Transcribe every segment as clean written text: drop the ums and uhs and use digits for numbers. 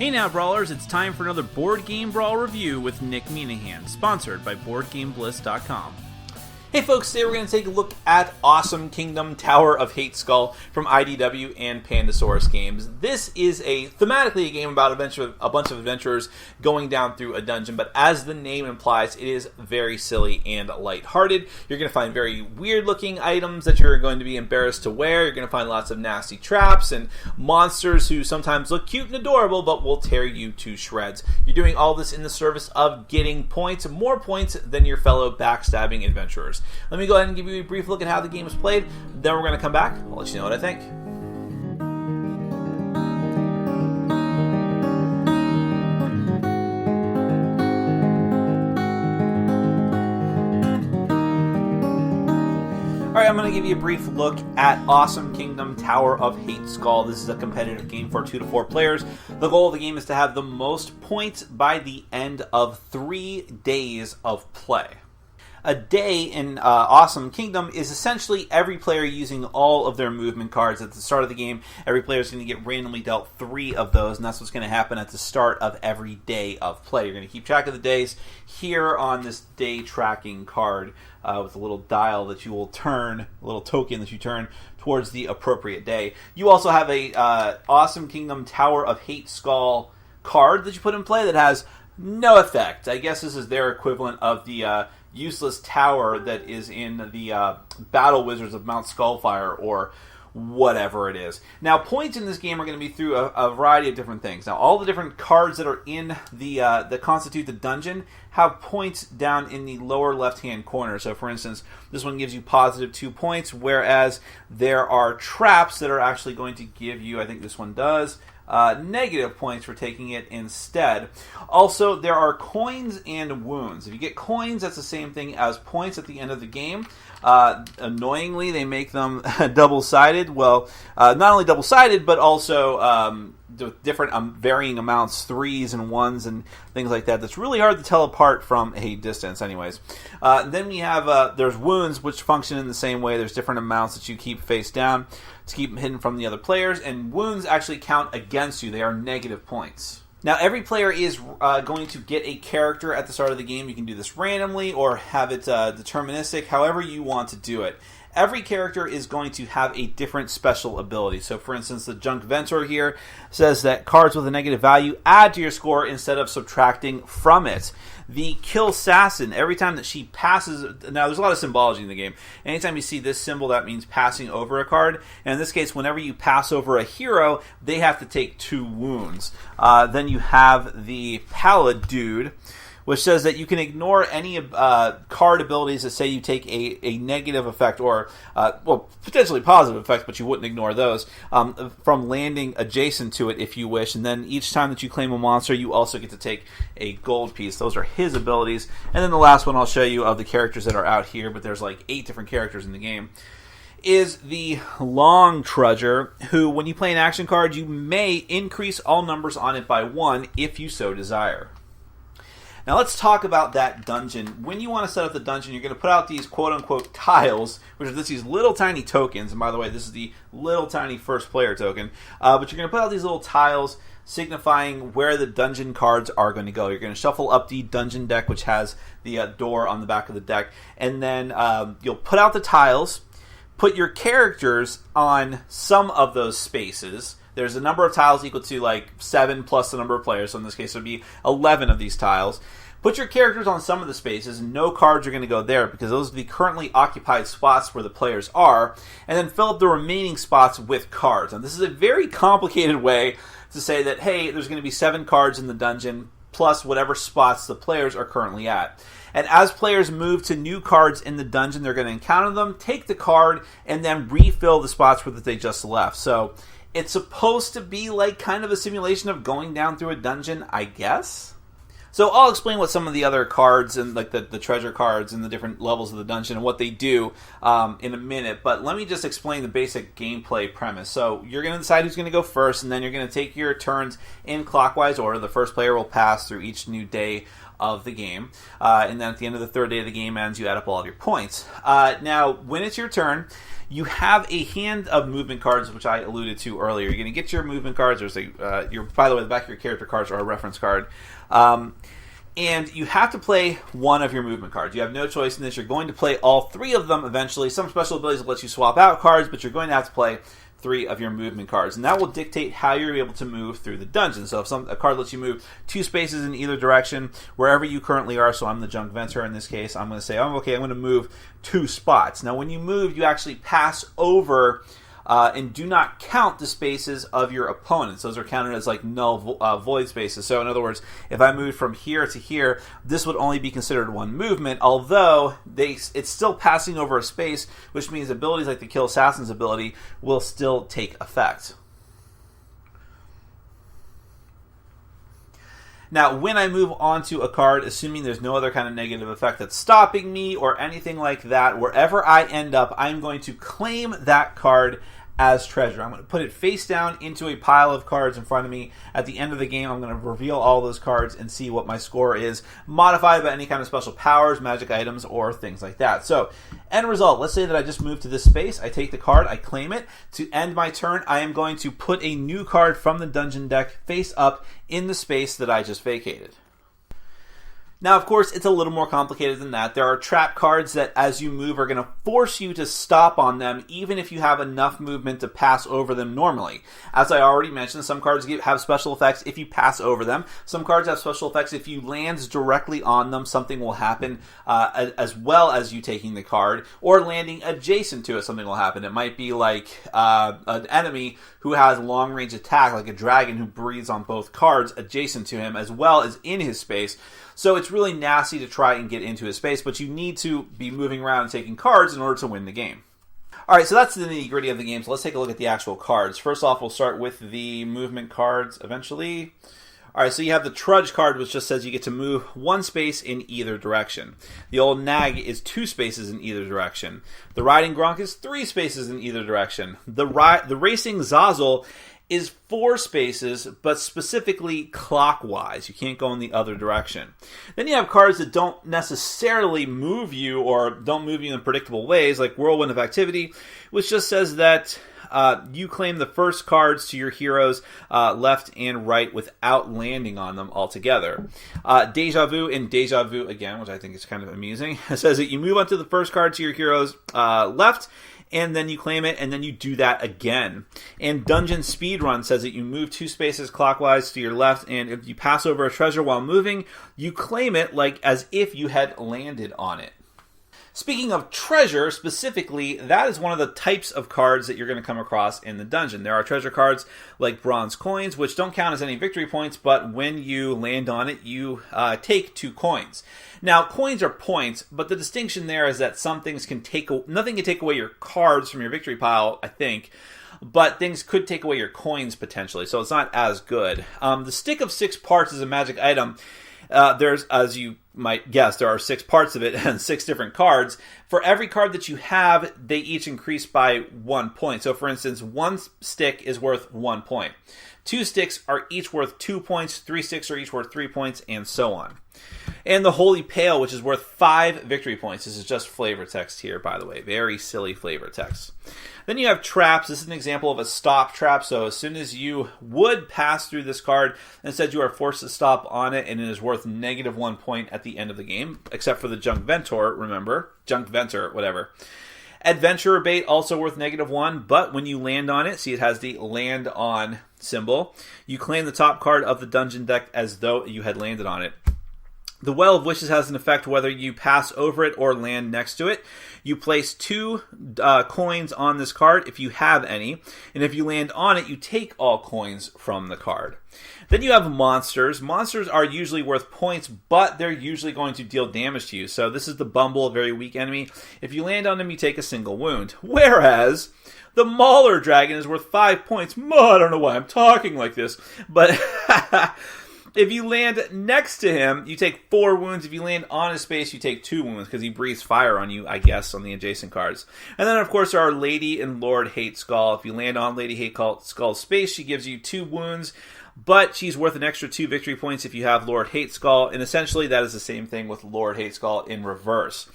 Hey now, Brawlers, it's time for another Board Game Brawl review with Nick Minahan, sponsored by BoardGameBliss.com. Hey folks, today we're going to take a look at Awesome Kingdom Tower of Hateskull from IDW and Pandasaurus Games. This is thematically a game about a bunch of adventurers going down through a dungeon, but as the name implies, it is very silly and lighthearted. You're going to find very weird-looking items that you're going to be embarrassed to wear. You're going to find lots of nasty traps and monsters who sometimes look cute and adorable, but will tear you to shreds. You're doing all this in the service of getting points, more points than your fellow backstabbing adventurers. Let me go ahead and give you a brief look at how the game is played. Then we're going to come back. I'll let you know what I think. Alright, I'm going to give you a brief look at Awesome Kingdom Tower of Hateskull. This is a competitive game for 2 to 4 players. The goal of the game is to have the most points by the end of 3 days of play. A day in Awesome Kingdom is essentially every player using all of their movement cards at the start of the game. Every player is going to get randomly dealt 3 of those, and that's what's going to happen at the start of every day of play. You're going to keep track of the days here on this day tracking card with a little dial that you will turn, a little token that you turn towards the appropriate day. You also have a Awesome Kingdom Tower of Hateskull card that you put in play that has no effect. I guess this is their equivalent of the useless tower that is in the Battle Wizards of Mount Skullfire or whatever it is. Now, points in this game are going to be through a variety of different things. Now, all the different cards that are in the that constitute the dungeon have points down in the lower left-hand corner. So, for instance, this one gives you positive 2 points, whereas there are traps that are actually going to give you, I think this one does, negative points for taking it instead. Also, there are coins and wounds. If you get coins, that's the same thing as points at the end of the game. Annoyingly, they make them double-sided. Well, not only double-sided, but also different varying amounts, 3s and 1s and things like that. That's really hard to tell apart from a distance anyways. Then we have, there's wounds, which function in the same way. There's different amounts that you keep face down to keep them hidden from the other players, and wounds actually count against you. They are negative points. Now, every player is going to get a character at the start of the game. You can do this randomly or have it deterministic, however you want to do it. Every character is going to have a different special ability. So, for instance, the Junk Ventor here says that cards with a negative value add to your score instead of subtracting from it. The Kill Assassin, every time that she passes... Now, there's a lot of symbology in the game. Anytime you see this symbol, that means passing over a card. And in this case, whenever you pass over a hero, they have to take 2 wounds. Then you have the Pallid Dude, which says that you can ignore any card abilities that say you take a negative effect or, potentially positive effects, but you wouldn't ignore those, from landing adjacent to it if you wish. And then each time that you claim a monster, you also get to take a gold piece. Those are his abilities. And then the last one I'll show you of the characters that are out here, but there's like 8 different characters in the game, is the Long Trudger, who, when you play an action card, you may increase all numbers on it by 1 if you so desire. Now let's talk about that dungeon. When you want to set up the dungeon, you're going to put out these quote-unquote tiles, which are just these little tiny tokens. And by the way, this is the little tiny first player token. But you're going to put out these little tiles signifying where the dungeon cards are going to go. You're going to shuffle up the dungeon deck, which has the door on the back of the deck. And then you'll put out the tiles, put your characters on some of those spaces. There's a number of tiles equal to like 7 plus the number of players, so in this case it would be 11 of these tiles. Put your characters on some of the spaces, and no cards are going to go there because those are the currently occupied spots where the players are, and then fill up the remaining spots with cards. Now this is a very complicated way to say that, hey, there's going to be 7 cards in the dungeon plus whatever spots the players are currently at. And as players move to new cards in the dungeon, they're going to encounter them, take the card, and then refill the spots where they just left. So it's supposed to be like kind of a simulation of going down through a dungeon, I guess. So I'll explain what some of the other cards and like the treasure cards and the different levels of the dungeon and what they do in a minute. But let me just explain the basic gameplay premise. So you're going to decide who's going to go first, and then you're going to take your turns in clockwise order. The first player will pass through each new day of the game. And then at the end of the third day of the game ends, you add up all of your points. Now, when it's your turn, you have a hand of movement cards, which I alluded to earlier. You're going to get your movement cards. By the way, the back of your character cards are a reference card. And you have to play one of your movement cards. You have no choice in this. You're going to play all three of them eventually. Some special abilities will let you swap out cards, but you're going to have to play three of your movement cards. And that will dictate how you're able to move through the dungeon. So if a card lets you move 2 spaces in either direction, wherever you currently are, so I'm the Junk Venter in this case, I'm going to say, I'm going to move 2 spots. Now when you move, you actually pass over and do not count the spaces of your opponents. Those are counted as like null void spaces. So in other words, if I moved from here to here, this would only be considered one movement, although it's still passing over a space, which means abilities like the Kill Assassin's ability will still take effect. Now, when I move onto a card, assuming there's no other kind of negative effect that's stopping me or anything like that, wherever I end up, I'm going to claim that card as treasure. I'm going to put it face down into a pile of cards in front of me. At the end of the game, I'm going to reveal all those cards and see what my score is, modified by any kind of special powers, magic items, or things like that. So, end result, let's say that I just moved to this space. I take the card, I claim it. To end my turn, I am going to put a new card from the dungeon deck face up in the space that I just vacated. Now, of course, it's a little more complicated than that. There are trap cards that, as you move, are going to force you to stop on them, even if you have enough movement to pass over them normally. As I already mentioned, some cards have special effects if you pass over them. Some cards have special effects if you land directly on them, something will happen, as well as you taking the card, or landing adjacent to it, something will happen. It might be like an enemy who has long-range attack, like a dragon who breathes on both cards adjacent to him, as well as in his space. So it's really nasty to try and get into his space, but you need to be moving around and taking cards in order to win the game. Alright, so that's the nitty-gritty of the game, so let's take a look at the actual cards. First off, we'll start with the movement cards eventually. Alright, so you have the Trudge card, which just says you get to move 1 space in either direction. The Old Nag is 2 spaces in either direction. The Riding Gronk is 3 spaces in either direction. The Racing Zazzle is 4 spaces, but specifically clockwise. You can't go in the other direction. Then you have cards that don't necessarily move you or don't move you in predictable ways, like Whirlwind of Activity, which just says that you claim the first cards to your heroes left and right without landing on them altogether. Deja Vu and Deja Vu again, which I think is kind of amusing, it says that you move onto the first card to your heroes left, and then you claim it, and then you do that again. And Dungeon Speedrun says that you move 2 spaces clockwise to your left, and if you pass over a treasure while moving, you claim it like as if you had landed on it. Speaking of treasure, specifically, that is one of the types of cards that you're going to come across in the dungeon. There are treasure cards like Bronze Coins, which don't count as any victory points, but when you land on it, you take 2 coins. Now, coins are points, but the distinction there is that some things nothing can take away your cards from your victory pile, I think, but things could take away your coins potentially, so it's not as good. The Stick of 6 Parts is a magic item. There's, as you might guess, there are 6 parts of it and 6 different cards. For every card that you have, they each increase by 1 point. So, for instance, 1 stick is worth 1 point. 2 sticks are each worth 2 points. 3 sticks are each worth 3 points, and so on. And the Holy Pail, which is worth 5 victory points. This is just flavor text here, by the way. Very silly flavor text. Then you have traps. This is an example of a stop trap. So as soon as you would pass through this card, instead you are forced to stop on it, and it is worth -1 point at the end of the game, except for the Junk Ventor, remember? Junk Venter, whatever. Adventurer Bait, also worth -1, but when you land on it, see it has the land on symbol, you claim the top card of the dungeon deck as though you had landed on it. The Well of Wishes has an effect whether you pass over it or land next to it. You place 2 coins on this card if you have any, and if you land on it, you take all coins from the card. Then you have monsters. Monsters are usually worth points, but they're usually going to deal damage to you. So this is the Bumble, a very weak enemy. If you land on them, you take a single wound. Whereas the Mauler Dragon is worth 5 points. I don't know why I'm talking like this, but if you land next to him, you take 4 wounds. If you land on his space, you take 2 wounds because he breathes fire on you, I guess, on the adjacent cards. And then, of course, there are Lady and Lord Hateskull. If you land on Lady Hateskull's space, she gives you 2 wounds. but she's worth an extra 2 victory points if you have Lord Hateskull, and essentially that is the same thing with Lord Hateskull in reverse.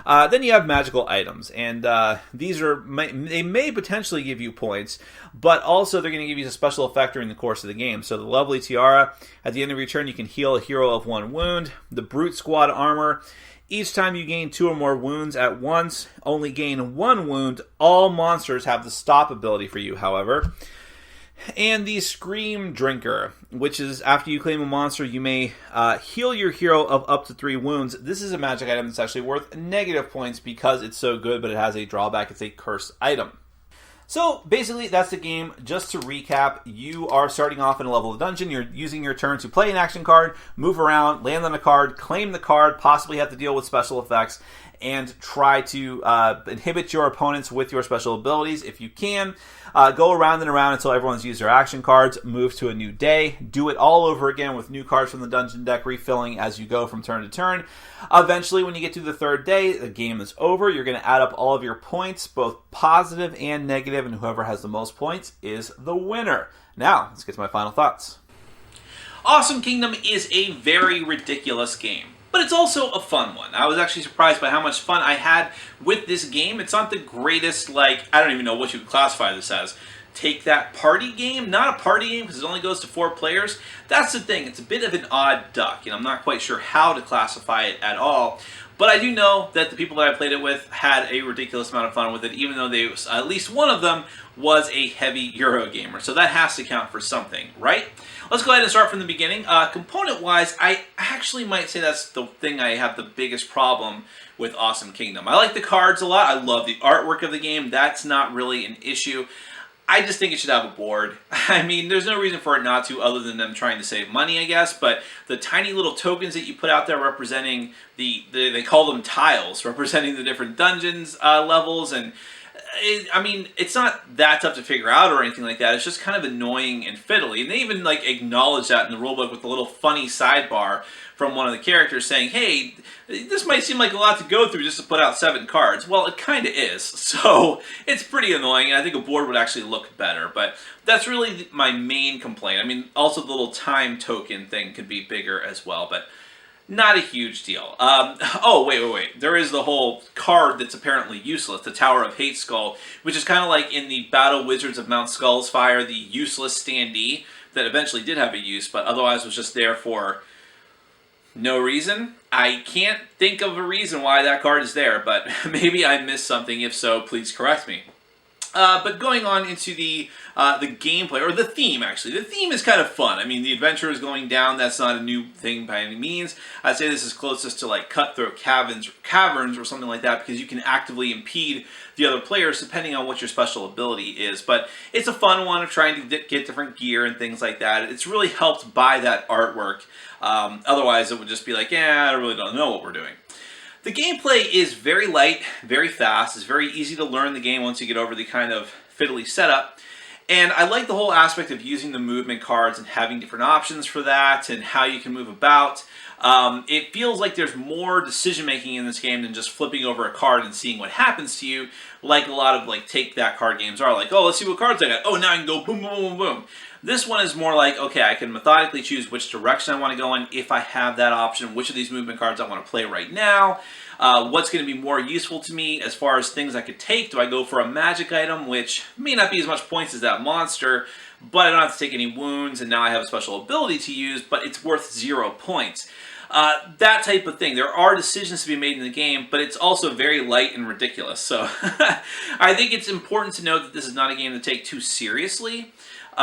Then you have magical items, and these they may potentially give you points, but also they're going to give you a special effect during the course of the game. So the lovely tiara, at the end of your turn you can heal a hero of 1 wound. The brute squad armor, each time you gain 2 or more wounds at once, only gain 1 wound. All monsters have the stop ability for you, however. And the Scream Drinker, which is after you claim a monster, you may heal your hero of up to 3 wounds. This is a magic item that's actually worth negative points because it's so good, but it has a drawback. It's a cursed item. So basically, that's the game. Just to recap, you are starting off in a level of dungeon. You're using your turn to play an action card, move around, land on a card, claim the card, possibly have to deal with special effects, and try to inhibit your opponents with your special abilities if you can. Go around and around until everyone's used their action cards, move to a new day, do it all over again with new cards from the dungeon deck, refilling as you go from turn to turn. Eventually, when you get to the 3rd day, the game is over. You're going to add up all of your points, both positive and negative, and whoever has the most points is the winner. Now, let's get to my final thoughts. Awesome Kingdom is a very ridiculous game, but it's also a fun one. I was actually surprised by how much fun I had with this game. It's not the greatest, I don't even know what you would classify this as. Take that party game? Not a party game because it only goes to 4 players. That's the thing. It's a bit of an odd duck, and I'm not quite sure how to classify it at all. But I do know that the people that I played it with had a ridiculous amount of fun with it, even though at least one of them was a heavy Euro gamer. So that has to count for something, right? Let's go ahead and start from the beginning. Component-wise, I actually might say that's the thing I have the biggest problem with Awesome Kingdom. I like the cards a lot. I love the artwork of the game. That's not really an issue. I just think it should have a board. I mean, there's no reason for it not to other than them trying to save money, I guess, but the tiny little tokens that you put out there representing they call them tiles, representing the different dungeons levels, and I mean, it's not that tough to figure out or anything like that. It's just kind of annoying and fiddly, and they even acknowledge that in the rulebook with a little funny sidebar from one of the characters saying, hey, this might seem like a lot to go through just to put out 7 cards. Well, it kind of is, so it's pretty annoying, and I think a board would actually look better, but that's really my main complaint. I mean, also the little time token thing could be bigger as well, but not a huge deal. Oh, wait. There is the whole card that's apparently useless, the Tower of Hateskull, which is kind of like in the Battle Wizards of Mount Skullsfire, the useless standee that eventually did have a use, but otherwise was just there for no reason. I can't think of a reason why that card is there, but maybe I missed something. If so, please correct me. But going on into the gameplay, or the theme, actually. The theme is kind of fun. I mean, the adventure is going down. That's not a new thing by any means. I'd say this is closest to cutthroat caverns or something like that, because you can actively impede the other players depending on what your special ability is. But it's a fun one of trying to get different gear and things like that. It's really helped by that artwork. Otherwise, it would just be I really don't know what we're doing. The gameplay is very light, very fast. It's very easy to learn the game once you get over the kind of fiddly setup. And I like the whole aspect of using the movement cards and having different options for that and how you can move about. It feels like there's more decision-making in this game than just flipping over a card and seeing what happens to you, like a lot of take-that card games are. Oh, let's see what cards I got. Oh, now I can go boom, boom, boom, boom. This one is more okay, I can methodically choose which direction I want to go in if I have that option, which of these movement cards I want to play right now, what's going to be more useful to me as far as things I could take. Do I go for a magic item, which may not be as much points as that monster, but I don't have to take any wounds, and now I have a special ability to use, but it's worth 0 points. That type of thing. There are decisions to be made in the game, but it's also very light and ridiculous. So I think it's important to note that this is not a game to take too seriously.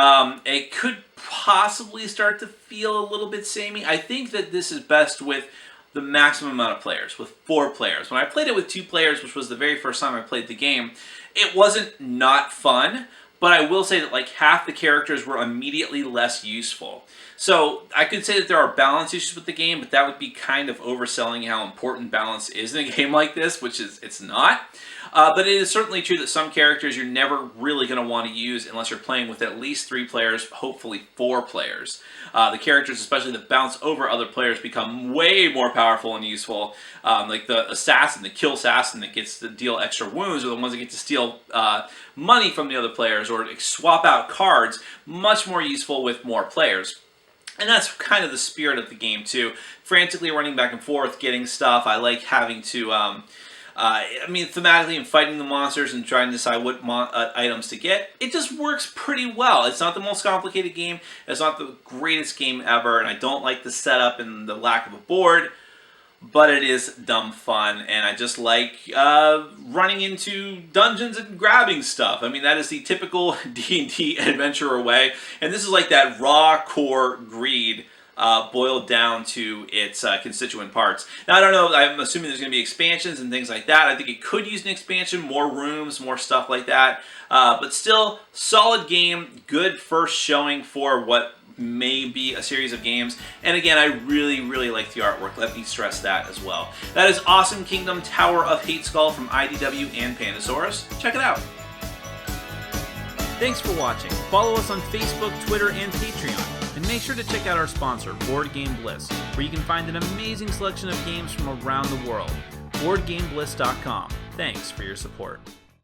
It could possibly start to feel a little bit samey. I think that this is best with the maximum amount of players, with 4 players. When I played it with 2 players, which was the very first time I played the game, it wasn't not fun, but I will say that half the characters were immediately less useful. So I could say that there are balance issues with the game, but that would be kind of overselling how important balance is in a game like this, which is it's not. But it is certainly true that some characters you're never really going to want to use unless you're playing with at least 3 players, hopefully 4 players. The characters, especially that bounce over other players, become way more powerful and useful. Like the assassin, the kill assassin that gets to deal extra wounds, or the ones that get to steal money from the other players, or swap out cards, much more useful with more players. And that's kind of the spirit of the game, too. Frantically running back and forth, getting stuff. I like having to... thematically and fighting the monsters and trying to decide what items to get, it just works pretty well. It's not the most complicated game. It's not the greatest game ever, and I don't like the setup and the lack of a board, but it is dumb fun, and I just like running into dungeons and grabbing stuff. I mean, that is the typical D&D adventurer way, and this is like that raw core greed boiled down to its constituent parts. Now, I don't know, I'm assuming there's going to be expansions and things like that. I think it could use an expansion, more rooms, more stuff like that. But still, solid game, good first showing for what may be a series of games. And again, I really, really like the artwork. Let me stress that as well. That is Awesome Kingdom Tower of Hateskull from IDW and Pandasaurus. Check it out. Thanks for watching. Follow us on Facebook, Twitter, and Patreon. And make sure to check out our sponsor, Board Game Bliss, where you can find an amazing selection of games from around the world. BoardGameBliss.com. Thanks for your support.